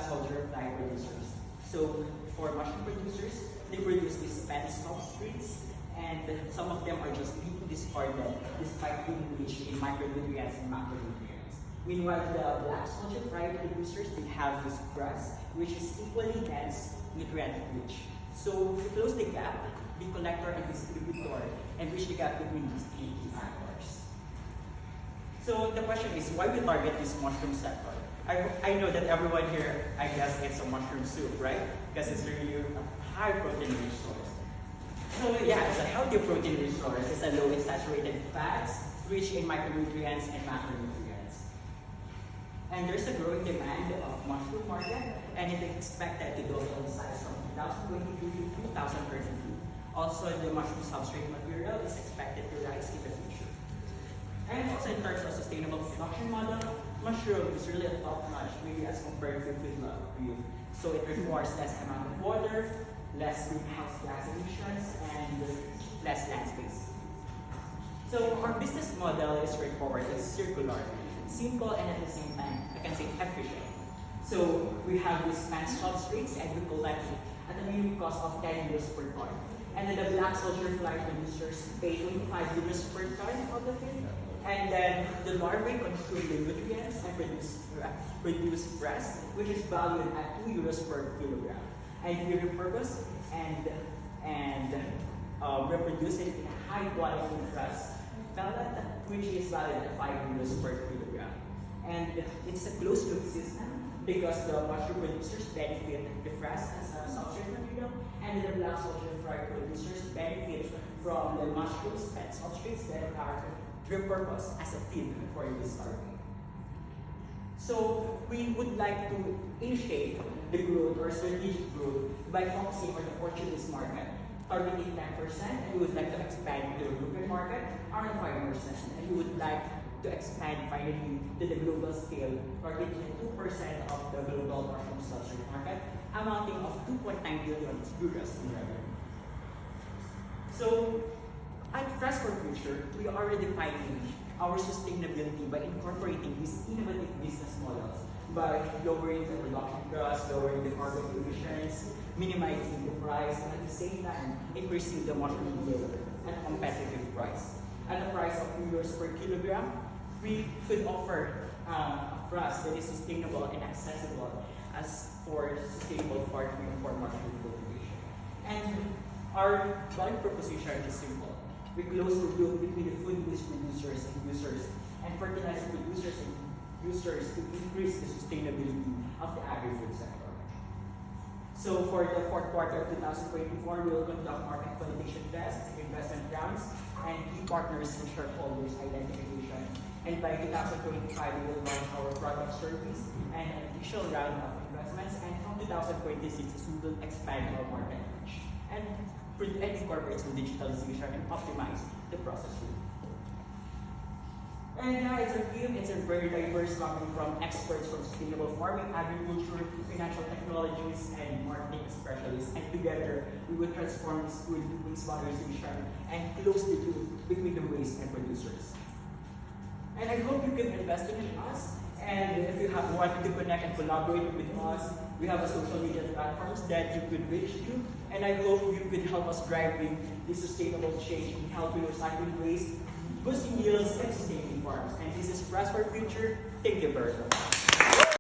soldier fly producers. So for mushroom producers, they produce these spent substrates, and some of them are just being discarded despite being rich in micronutrients and macronutrients. Meanwhile, the black soldier fly producers, they have this grass, which is equally dense, nutrient rich. So to close the gap, the collector and distributor and bridge the gap between these three key actors. So the question is, why we target this mushroom sector? I know that everyone here, I guess, gets a mushroom soup, right? Because it's really a high protein rich source. So yeah, it's a healthy protein rich source. It's a low in saturated fats, rich in micronutrients and macronutrients. And there's a growing demand of mushroom market, and it is expected to double in size from 2022 to 2032. Also, the mushroom substrate material is expected to rise in the future. And also in terms of sustainable production model, mushroom is really a top-notch, maybe as compared to food. So it requires less amount of water, less greenhouse gas emissions, and less land space. So our business model is straightforward, it's circular, simple, and at the same time, I can say efficient. So we have these spent substrates and we collect it at a minimum cost of 10 euros per ton. And then the black soldier fly producers pay 25 euros per ton of the feed. And then the larvae consume the nutrients and produce grass, which is valued at 2 euros per kilogram. And we repurpose and reproduce it in a high quality grass pellet, which is valued at 5 euros per kilogram. And it's a closed loop system because the mushroom producers benefit the grass as a substrate material, and the black soldier fly producers benefit from the mushroom spent substrates that are repurposed as a feed for this larvae. So we would like to initiate the growth or strategic growth by focusing on the Portuguese market, targeting 10%, and we would like to expand to the European market around 5%, and we would like to expand finally to the global scale, targeting 2% of the global mushroom substrate market, amounting of 2.9 billion euros in revenue. So at Fresh for Future, we are redefining our sustainability by incorporating these innovative business models by lowering the production costs, lowering the carbon emissions, minimizing the price, and at the same time, increasing the mushroom yield at a competitive price. At a price of euros per kilogram, we could offer a price that is sustainable and accessible as for sustainable farming for mushroom cultivation. And our value proposition is simple. We close the loop between the food waste producers and users, and fertilizer producers and users to increase the sustainability of the agri-food sector. So for the fourth quarter of 2024, we will conduct market validation tests, investment rounds, and key partners and shareholders identification. And by 2025, we will launch our product service and an additional round of investments. And from 2026, we will expand our market reach and incorporate some digitalization and optimize the process route. And it's a team, it's a very diverse coming from experts from sustainable farming, agriculture, financial technologies, and marketing specialists. And together, we will transform this food waste valorization and close the loop between the waste and producers. And I hope you can invest in us. And if you have wanted to connect and collaborate with us, we have a social media platforms that you could reach to. And I hope you could help us driving the sustainable change in helping recycling waste, boosting yields, and sustaining farms. And this is Fresh for Future. Thank you very much.